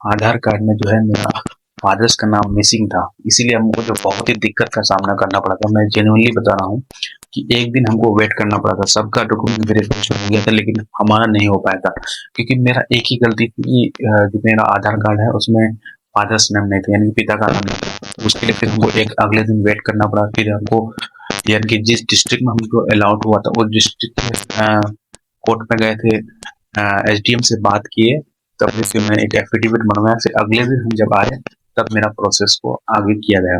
आधार card में जो है मेरा फादर्स का नाम मिसिंग था, इसीलिए हमको जो बहुत ही दिक्कत का सामना करना पड़ा था। मैं जेन्युइनली बता रहा हूँ कि एक दिन हमको वेट करना पड़ा था, सबका डॉक्यूमेंट वेरिफिकेशन हो गया था, लेकिन हमारा नहीं हो पाया था क्योंकि मेरा एक ही गलती थी कि जो मेरा आधार कार्ड है उसमें फादर्स नेम नहीं था, यानी पिता का नाम नहीं था। उसके लिए फिर हमको एक अगले दिन वेट करना पड़ा। फिर हमको यानी कि जिस डिस्ट्रिक्ट में हमको अलाउड हुआ था उस डिस्ट्रिक्ट कोर्ट में गए थे, एसडीएम से बात किए, तब फिर मैंने एक एफिडेविट बनवाया। फिर अगले दिन हम जब आए तब मेरा प्रोसेस को आगे किया गया।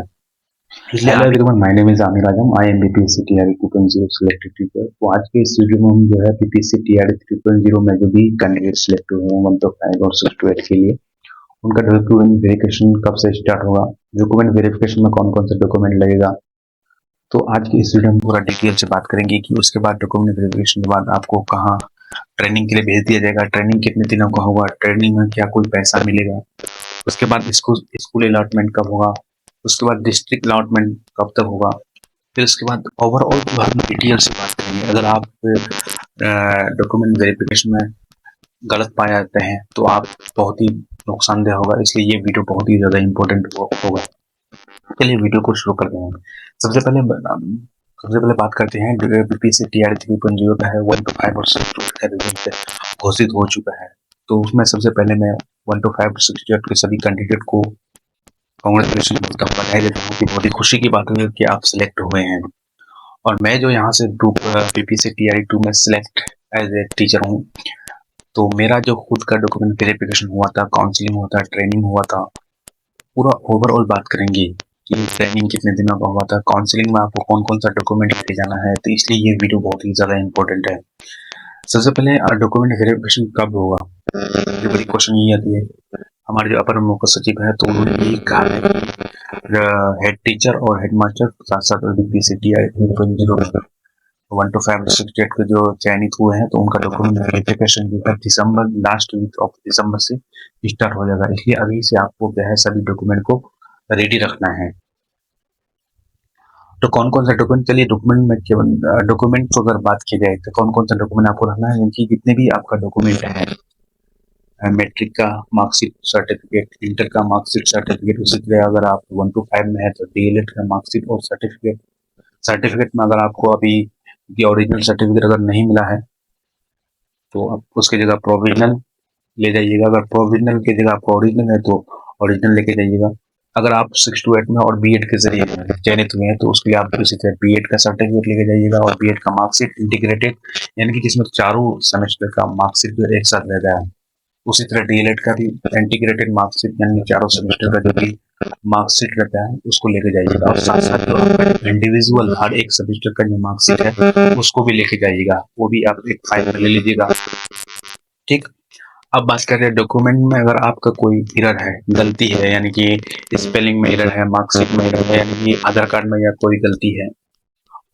इसलिए hello everyone, my name is Aamir Azam. I am BPSC TRE 2.0 selected teacher. तो आज के इस वीडियो में हम जो है बीपीएससी टीआरई 3.0 में जो भी कैंडिडेट सिलेक्ट हुए हैं 1 to 5 और 6 to 8 के लिए, उनका डॉक्यूमेंट वेरिफिकेशन कब से स्टार्ट होगा, डॉक्यूमेंट वेरिफिकेशन में कौन कौन सा डॉक्यूमेंट लगेगा, तो आज की इस वीडियो में पूरा डिटेल से बात करेंगे कि उसके बाद डॉक्यूमेंट वेरिफिकेशन के बाद आपको कहाँ ट्रेनिंग के लिए भेज दिया जाएगा, ट्रेनिंग कितने दिनों का होगा, ट्रेनिंग में क्या कोई पैसा मिलेगा, उसके बाद स्कूल अलॉटमेंट कब होगा, उसके बाद डिस्ट्रिक्ट अलॉटमेंट कब तक होगा, फिर उसके बाद ओवरऑल हम डिटेल से बात करेंगे। अगर आप डॉक्यूमेंट वेरिफिकेशन में गलत पाए जाते हैं तो आप बहुत ही नुकसानदेह होगा, इसलिए ये वीडियो बहुत ही ज़्यादा इम्पोर्टेंट होगा। चलिए वीडियो को शुरू करते हैं। सबसे पहले बात करते हैं बीपीएससी टीआरई 3.0 का है 1 to 5 और 6 to 8 का रिजल्ट घोषित हो चुका है। तो उसमें सबसे पहले मैं 1 to 5 6 to 8 के सभी कैंडिडेट को कांग्रेचुलेशन बोलता हूँ, बधाई देता हूँ कि बहुत ही खुशी की बात है कि आप सिलेक्ट हुए हैं। और मैं जो यहाँ से बीपीएससी टीआरई 2 में सिलेक्ट एज ए टीचर हूँ, तो मेरा जो खुद का डॉक्यूमेंट वेरिफिकेशन हुआ था, काउंसलिंग हुआ था, ट्रेनिंग हुआ था, पूरा ओवरऑल बात करेंगे कि ट्रेनिंग कितने दिनों का हुआ था, काउंसलिंग में आपको कौन कौन सा डॉक्यूमेंट लेके जाना है। तो इसलिए ये वीडियो बहुत ही ज़्यादा इंपॉर्टेंट है। सबसे पहले डॉक्यूमेंट वेरिफिकेशन कब होगा, जो बड़ी क्वेश्चन ये आती है। हमारे जो अपर मुख्य सचिव है तो उन्होंने यही कहा है कि हेड टीचर और हेड मास्टर साथ साथ बीपीएससी टीआरई 1 to 5 सब्जेक्ट के जो चयनित हुए हैं तो उनका डॉक्यूमेंट वेरिफिकेशन जो है दिसंबर, लास्ट वीक ऑफ दिसंबर से स्टार्ट हो जाएगा। इसलिए अभी से आपको क्या है सभी डॉक्यूमेंट को रेडी रखना है। तो कौन कौन सा डॉक्यूमेंट, चलिए डॉक्यूमेंट में केवल डॉक्यूमेंट को अगर बात की जाए तो कौन कौन सा डॉक्यूमेंट आपको रखना है, यानी जितने भी आपका डॉक्यूमेंट है, मैट्रिक का मार्कशीट सर्टिफिकेट, इंटर का मार्कशीट सर्टिफिकेट, उसी तरह अगर आप 1 to 5 में है तो डीएलएड का मार्कशीट और सर्टिफिकेट। सर्टिफिकेट में अगर आपको अभी ओरिजिनल सर्टिफिकेट अगर नहीं मिला है तो आप उसकी जगह प्रोविजनल ले जाइएगा। अगर प्रोविजनल की जगह आपको ओरिजिनल है तो ओरिजिनल लेके जाइएगा। अगर आप 6 to 8 में और बीएड के जरिए चयनित हुए हैं तो उसके लिए आप इसी तरह बीएड का सर्टिफिकेट लेके जाइएगा और बीएड का मार्कशीट इंटीग्रेटेड, यानी कि जिसमें चारों सेमेस्टर का मार्कशीट एक साथ रहता है। उसी तरह डीएलएड का भी इंटीग्रेटेड मार्कशीट, यानी चारों सेमेस्टर का जो भी मार्कशीट रहता है उसको लेके जाइएगा। और साथ साथ जो आपका इंडिविजुअल हर एक सेमेस्टर का जो मार्कशीट है उसको भी लेके जाइएगा, वो भी आप एक फाइल में ले लीजिएगा। ठीक, अब बात कर रहे हैं डॉक्यूमेंट में अगर आपका कोई एरर है, गलती है, यानी कि स्पेलिंग में एरर है, मार्कशीट में एरर है, यानी कि आधार कार्ड में या कोई गलती है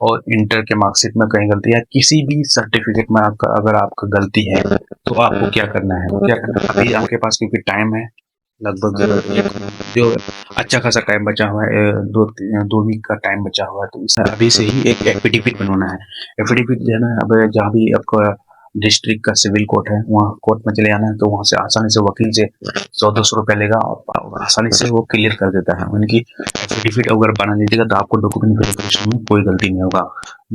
और इंटर के मार्कशीट में कहीं गलती है, किसी भी सर्टिफिकेट में आपका अगर आपका गलती है तो आपको क्या करना है, अभी आपके पास क्योंकि टाइम है, लगभग जो अच्छा खासा टाइम बचा हुआ है, 2 वीक का टाइम बचा हुआ है, तो इसमें अभी से ही एक एफिडेविट बनवाना है। एफिडेविट जो है ना, अब जहाँ भी आपका डिस्ट्रिक्ट का सिविल कोर्ट है वहाँ कोर्ट में चले जाना है, तो वहाँ से आसानी से वकील से 100-200 रुपया लेगा और आसानी से वो क्लियर कर देता है। यानी कि एफिडेविट अगर बना लीजिएगा तो आपको डॉक्यूमेंट वेरिफिकेशन में कोई गलती नहीं होगा।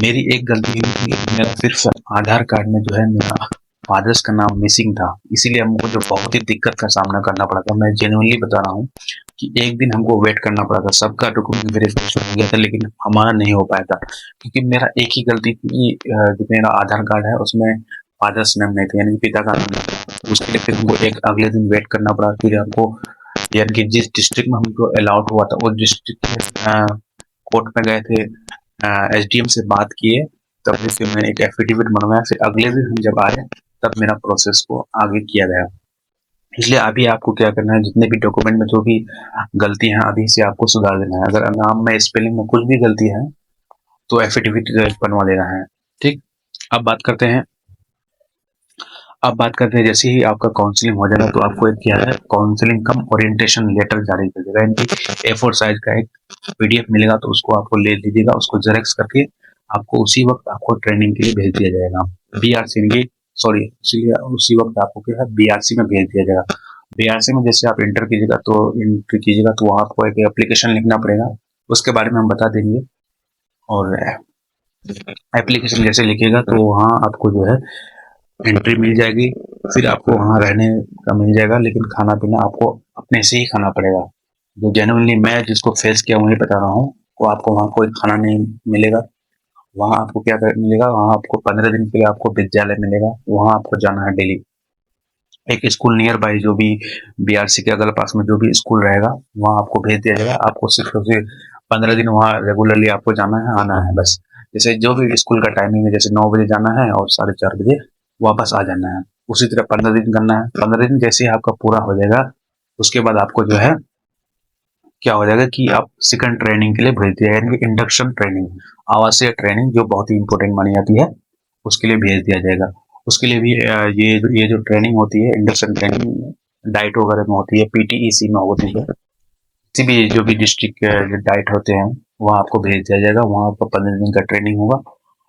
मेरी एक गलती हुई थी, मेरा सिर्फ आधार कार्ड में जो है मेरा फादर्स का नाम मिसिंग था, इसीलिए हमको जो बहुत ही दिक्कत का सामना करना पड़ा था। मैं जेन्युइनली बता रहा हूँ कि एक दिन हमको वेट करना पड़ा था, सबका डॉक्यूमेंट वेरिफिकेशन हो गया था, लेकिन हमारा नहीं हो पाया था क्योंकि मेरा एक ही गलती थी, जो मेरा आधार कार्ड है उसमें फादर्स नेम नहीं था, यानी पिता का नाम नहीं था। उसके लिए फिर हमको एक अगले दिन वेट करना पड़ा। फिर हमको यानी कि जिस डिस्ट्रिक्ट में हमको अलाउड हुआ था उस डिस्ट्रिक्ट कोर्ट में गए थे, एसडीएम से बात किए, तब फिर मैंने एक एफिडेविट बनवाया। फिर अगले दिन हम जब आए तब मेरा प्रोसेस को आगे किया गया। इसलिए अभी आपको क्या करना है, जितने भी डॉक्यूमेंट में जो भी गलती है अभी से आपको सुधार देना है। अगर नाम में स्पेलिंग में कुछ भी गलती है तो एफिडेविट बनवा देना है। ठीक, अब बात करते हैं जैसे ही आपका काउंसलिंग हो जाएगा तो आपको एक क्या है, काउंसलिंग कम ओरिएंटेशन लेटर जारी कर देगा, यानी A4 साइज का एक पीडीएफ मिलेगा, तो उसको आपको ले लीजिएगा, उसको जेरॉक्स करके आपको उसी वक्त आपको ट्रेनिंग के लिए भेज दिया जाएगा। बीआरसी सॉरी, उसी वक्त आपको क्या है बीआरसी में भेज दिया जाएगा। बीआरसी में जैसे आप एंट्री कीजिएगा तो वहाँ आपको एक एप्लीकेशन लिखना पड़ेगा, उसके बारे में हम बता देंगे। और एप्लीकेशन जैसे लिखिएगा तो वहाँ आपको जो है एंट्री मिल जाएगी, फिर आपको वहाँ रहने का मिल जाएगा, लेकिन खाना पीना आपको अपने से ही खाना पड़ेगा। जो जेन्युइनली मैं जिसको फेस किया वही बता रहा हूँ, वो आपको वहाँ कोई खाना नहीं मिलेगा। वहाँ आपको मिलेगा, वहाँ आपको 15 दिन के लिए आपको विद्यालय मिलेगा, वहाँ आपको जाना है डेली। एक स्कूल नियर बाई जो भी बीआरसी के अगल पास में जो भी स्कूल रहेगा वहाँ आपको भेज दिया जाएगा। आपको सिर्फ 15 दिन वहाँ रेगुलरली आपको जाना है, आना है बस। जैसे जो भी स्कूल का टाइमिंग है, जैसे 9 बजे जाना है और 4:30 बजे वापस आ जाना है, उसी तरह 15 दिन करना है। 15 दिन जैसे ही आपका पूरा हो जाएगा, उसके बाद आपको जो है क्या हो जाएगा कि आप सेकंड ट्रेनिंग के लिए भेज दिया, यानी कि इंडक्शन ट्रेनिंग, आवासीय ट्रेनिंग जो बहुत ही इंपॉर्टेंट मानी जाती है, उसके लिए भेज दिया जाएगा। उसके लिए भी ये जो ट्रेनिंग होती है, इंडक्शन ट्रेनिंग डाइट वगैरह में होती है, पीटीईसी में होती है। किसी भी जो भी डिस्ट्रिक्ट के डाइट होते हैं वहाँ आपको भेज दिया जाएगा, वहाँ आपको 15 दिन का ट्रेनिंग होगा।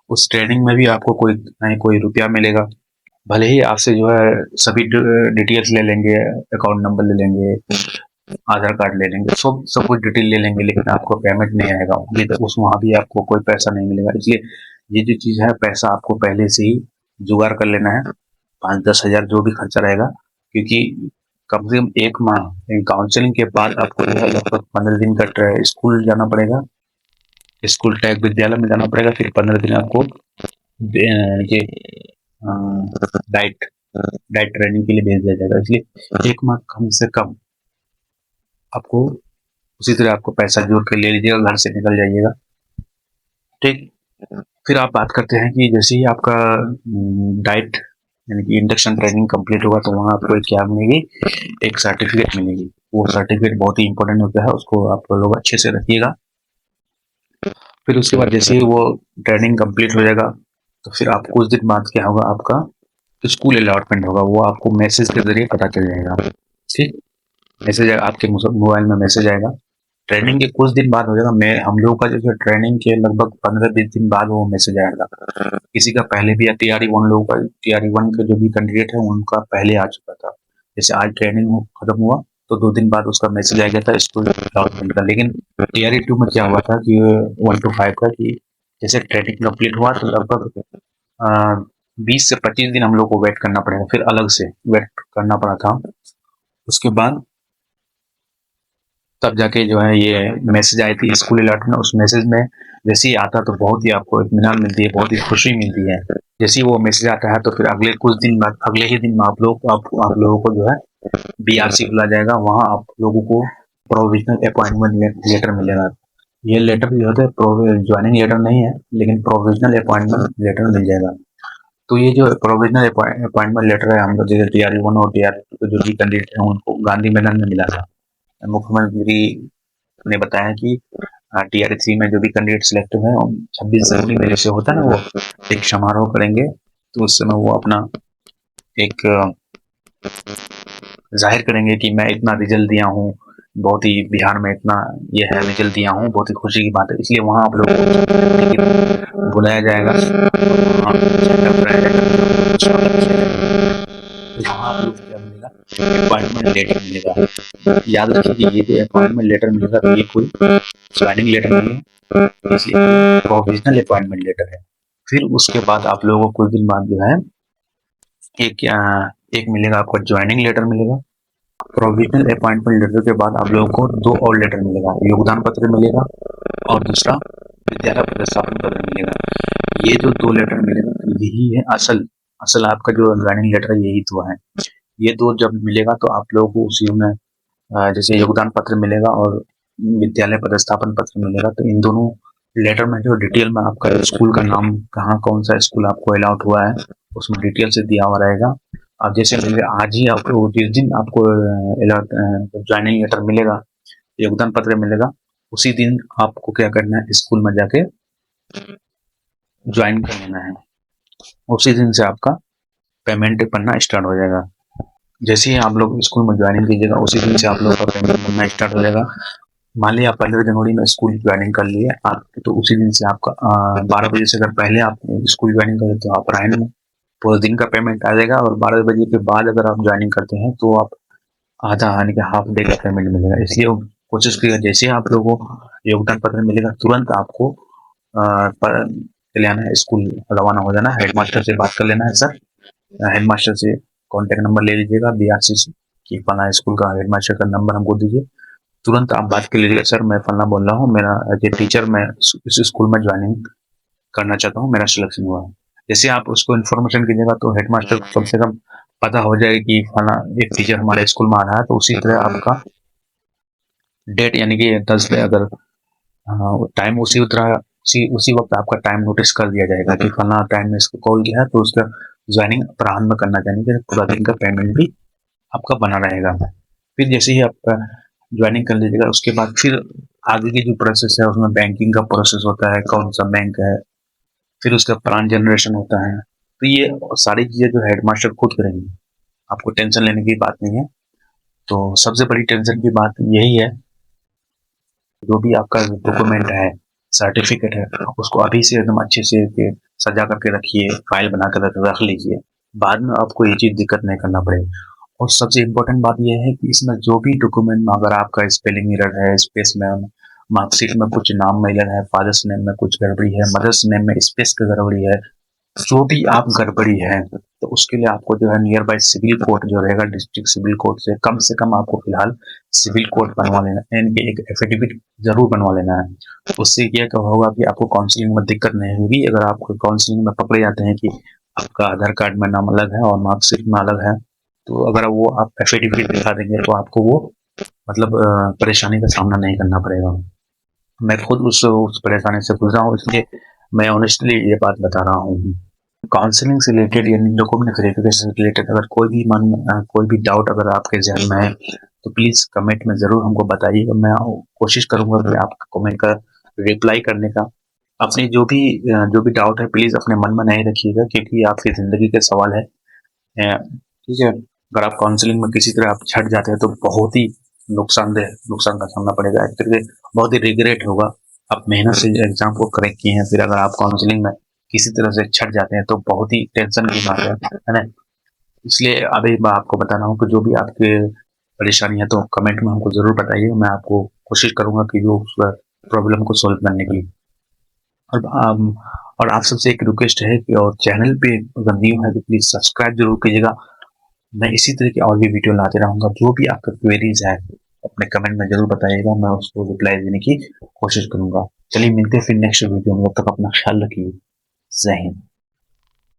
उस ट्रेनिंग में भी आपको कोई नहीं कोई रुपया मिलेगा, भले ही आपसे जो है सभी डिटेल्स ले लेंगे, अकाउंट नंबर ले लेंगे, आधार कार्ड ले लेंगे, सब कुछ डिटेल ले लेंगे, लेकिन आपको पेमेंट नहीं आएगा अभी तक, उस वहाँ भी आपको कोई पैसा नहीं मिलेगा। इसलिए ये जो चीज़ है, पैसा आपको पहले से ही जुगाड़ कर लेना है, 5-10 हज़ार जो भी खर्चा रहेगा, क्योंकि कम से कम 1 माह काउंसलिंग के बाद आपको जो है लगभग 15 दिन का स्कूल जाना पड़ेगा, स्कूल टैग विद्यालय में जाना पड़ेगा, फिर 15 दिन आपको ये डाइट डाइट ट्रेनिंग के लिए भेज दिया जाएगा। इसलिए 1 माह कम से कम आपको उसी तरह आपको पैसा जोड़ के ले लीजिएगा, घर से निकल जाइएगा, ठीक। फिर आप बात करते हैं कि जैसे ही आपका डाइट यानी कि इंडक्शन ट्रेनिंग कंप्लीट होगा तो वहाँ आपको क्या मिलेगी, एक सर्टिफिकेट मिलेगी। वो सर्टिफिकेट बहुत ही इंपॉर्टेंट होता है, उसको आप लोग अच्छे से रखिएगा। फिर उसके बाद जैसे ही वो ट्रेनिंग कंप्लीट हो जाएगा तो फिर आप कुछ दिन बाद क्या होगा, आपका स्कूल अलॉटमेंट होगा, वो आपको मैसेज के जरिए पता चल जाएगा, ठीक। मैसेज आपके मोबाइल में मैसेज आएगा, ट्रेनिंग के कुछ दिन बाद हो जाएगा। मैं हम लोगों का जो ट्रेनिंग के लगभग 15-20 दिन बाद वो मैसेज आएगा। किसी का पहले भी TRE 1 लोगों का, TRE 1 के जो भी कैंडिडेट है उनका पहले आ चुका था। जैसे आज ट्रेनिंग खत्म हुआ तो 2 दिन बाद उसका मैसेज आ गया था स्कूल अलॉटमेंट का। लेकिन TRE 2 में क्या हुआ था कि 1 to 5 का, कि जैसे ट्रेनिंग कंप्लीट हुआ तो लगभग 20 से 25 दिन हम लोग को वेट करना पड़ेगा, फिर अलग से वेट करना पड़ा था। उसके बाद तब जाके जो है ये मैसेज आई थी स्कूल अलॉटमेंट। उस मैसेज में जैसे ही आता तो बहुत ही आपको इत्मीनान मिलती है, बहुत ही खुशी मिलती है। जैसे ही वो मैसेज आता है तो फिर अगले कुछ दिन बाद, अगले ही दिन आप लोगों को जो है बीआरसी बुला जाएगा, वहाँ आप लोगों को प्रोविजनल अपॉइंटमेंट लेटर मिलेगा। ये लेटर जो होता है ज्वाइनिंग लेटर नहीं है, लेकिन प्रोविजनल अपॉइंटमेंट लेटर मिल जाएगा। तो ये जो प्रोविजनल अपॉइंटमेंट लेटर है, हम लोग जैसे TRE 1 और TRE 2 के जो भी कैंडिडेट हैं उनको गांधी मैदान में मिला था। मुख्यमंत्री ने बताया कि TRE 3 में जो भी कैंडिडेट सिलेक्ट हुए हैं 26 जनवरी में जैसे होता है ना, वो एक समारोह करेंगे, तो उस समय वो अपना एक जाहिर करेंगे कि मैं इतना रिजल्ट दिया हूँ, बहुत ही बिहार में इतना ये है रिजल्ट दिया हूँ, बहुत ही खुशी की बात है। इसलिए वहाँ आप लोग को बुलाया जाएगा, वहाँ तो वहाँ आप लोग क्या मिलेगा, अपॉइंटमेंट लेटर मिलेगा। याद रखिए कि ये जो अपॉइंटमेंट लेटर मिलेगा तो ये कोई ज्वाइनिंग लेटर नहीं है, इसलिए प्रोविजनल अपॉइंटमेंट लेटर है। फिर उसके बाद आप लोगों को कुछ दिन बाद जो है एक मिलेगा, आपको ज्वाइनिंग लेटर मिलेगा। प्रोविजनल अपॉइंटमेंट लेटर के बाद आप लोगों को 2 और लेटर मिलेगा, योगदान पत्र मिलेगा और दूसरा विद्यालय प्रतिस्थापन पत्र मिलेगा। ये जो 2 लेटर मिलेगा यही है असल आपका जो ज्वाइनिंग लेटर है, यही तो है। ये 2 जब मिलेगा तो आप लोगों को उसी में जैसे योगदान पत्र मिलेगा और विद्यालय पदस्थापन पत्र मिलेगा। तो इन दोनों लेटर में जो डिटेल में आपका स्कूल का नाम, कहाँ कौन सा स्कूल आपको अलॉट हुआ है, उसमें डिटेल से दिया हुआ रहेगा। अब जैसे आज ही आपको जिस दिन आपको ज्वाइनिंग लेटर मिलेगा, योगदान पत्र मिलेगा, उसी दिन आपको क्या करना है, स्कूल में जाके ज्वाइन कर लेना है। उसी दिन से आपका पेमेंट बनना स्टार्ट हो जाएगा। जैसे ही आप लोग स्कूल में ज्वाइनिंग कीजिएगा उसी दिन से आप लोग का पेमेंट बनना स्टार्ट हो जाएगा। मान लिया आप 15 जनवरी में स्कूल ज्वाइनिंग कर लिए आप, तो उसी दिन से आपका 12 बजे से अगर पहले आप स्कूल ज्वाइनिंग करें तो आप पूरे दिन का पेमेंट आ जाएगा, और 12 बजे के बाद अगर आप ज्वाइनिंग करते हैं तो आप आधा यानी कि हाफ डे का पेमेंट मिलेगा। इसलिए वो कोशिश करिएगा जैसे ही आप लोगों को योगदान पत्र मिलेगा तुरंत आपको पर चले आना है, स्कूल रवाना हो जाना है। हेडमास्टर से बात कर लेना है सर, हेडमास्टर से कॉन्टैक्ट नंबर ले लीजिएगा बीआरसी से कि फलाना स्कूल का हेडमास्टर का नंबर हमको दीजिए। तुरंत आप बात कर लीजिएगा, सर मैं फलाना बोल रहा हूँ, मेरा एज ए टीचर मैं इस स्कूल में ज्वाइनिंग करना चाहता हूँ, मेरा सिलेक्शन हुआ है। जैसे आप उसको इन्फॉर्मेशन कीजिएगा तो हेडमास्टर को कम से कम पता हो जाए कि फलाना एक टीचर हमारे स्कूल में आ रहा है। तो उसी तरह आपका डेट यानी कि 10 पे अगर टाइम उसी वक्त आपका टाइम नोटिस कर दिया जाएगा कि फलाना टाइम में इसको कॉल किया है, तो उसका ज्वाइनिंग प्रारंभ करना चाहिए, पूरा दिन का पेमेंट भी आपका बना रहेगा। फिर जैसे ही आप ज्वाइनिंग कर लीजिएगा उसके बाद फिर आगे की जो प्रोसेस है उसमें बैंकिंग का प्रोसेस होता है, कौन सा बैंक है, फिर उसका प्लान जनरेशन होता है। तो ये सारी चीज़ें जो हेडमास्टर खुद करेंगे, आपको टेंशन लेने की बात नहीं है। तो सबसे बड़ी टेंशन की बात यही है, जो भी आपका डॉक्यूमेंट है, सर्टिफिकेट है, उसको अभी से एकदम अच्छे से सजा करके रखिए, फाइल बना कर रख लीजिए। बाद में आपको ये चीज़ दिक्कत नहीं करना पड़ेगा। और सबसे इम्पोर्टेंट बात यह है कि इसमें जो भी डॉक्यूमेंट में अगर आपका स्पेलिंग एरर है, स्पेस में मार्कशीट में कुछ नाम में एरर है, फादर्स नेम में कुछ गड़बड़ी है, मदर्स नेम में स्पेस की गड़बड़ी है, जो भी आप गड़बड़ी है तो उसके लिए आपको जो है नियर बाय सिविल कोर्ट जो रहेगा, डिस्ट्रिक्ट सिविल कोर्ट से कम आपको फिलहाल सिविल कोर्ट बनवा लेना है, यानी कि एक एफिडेविट जरूर बनवा लेना है। उससे क्या होगा कि आपको काउंसलिंग में दिक्कत नहीं होगी। अगर आपको काउंसलिंग में पकड़े जाते हैं कि आपका आधार कार्ड में नाम अलग है और मार्कशीट में अलग है, तो अगर वो आप एफिडेविट दिखा देंगे तो आपको वो मतलब परेशानी का सामना नहीं करना पड़ेगा। मैं खुद उस परेशानी से गुजरा हूँ, इसलिए मैं ऑनेस्टली ये बात बता रहा हूँ। काउंसलिंग से रिलेटेड यानी डॉक्यूमेंट वेरिफिकेशन से रिलेटेड अगर कोई भी डाउट अगर आपके जहन में है तो प्लीज़ कमेंट में ज़रूर हमको बताइएगा। मैं कोशिश करूँगा कि आपका कमेंट का रिप्लाई करने का। अपनी जो भी डाउट है प्लीज़ अपने मन में नहीं रखिएगा, क्योंकि ये आपकी ज़िंदगी के सवाल है। ठीक है, अगर आप काउंसलिंग में किसी तरह आप छट जाते हैं तो बहुत ही नुकसान का सामना पड़ेगा। एक तरह से बहुत ही रिग्रेट होगा। आप मेहनत से एग्जाम को क्रैक किए हैं, फिर अगर आप काउंसलिंग में किसी तरह से छट जाते हैं तो बहुत ही टेंशन की बात है ना। इसलिए अभी मैं आपको बता रहा हूँ कि जो भी आपके परेशानी है तो कमेंट में हमको ज़रूर बताइए। मैं आपको कोशिश करूँगा कि जो उस प्रॉब्लम को सॉल्व करने के लिए। और और आप सबसे एक रिक्वेस्ट है कि और चैनल पे अगर न्यू है तो प्लीज़ सब्सक्राइब जरूर कीजिएगा। मैं इसी तरह की और भी वीडियो लाते रहूँगा। जो भी आपका क्वेरीज है अपने कमेंट में ज़रूर बताइएगा, मैं उसको रिप्लाई देने की कोशिश करूँगा। चलिए मिलते हैं फिर नेक्स्ट वीडियो में, तब तक अपना ख्याल रखिए। जय हिंद।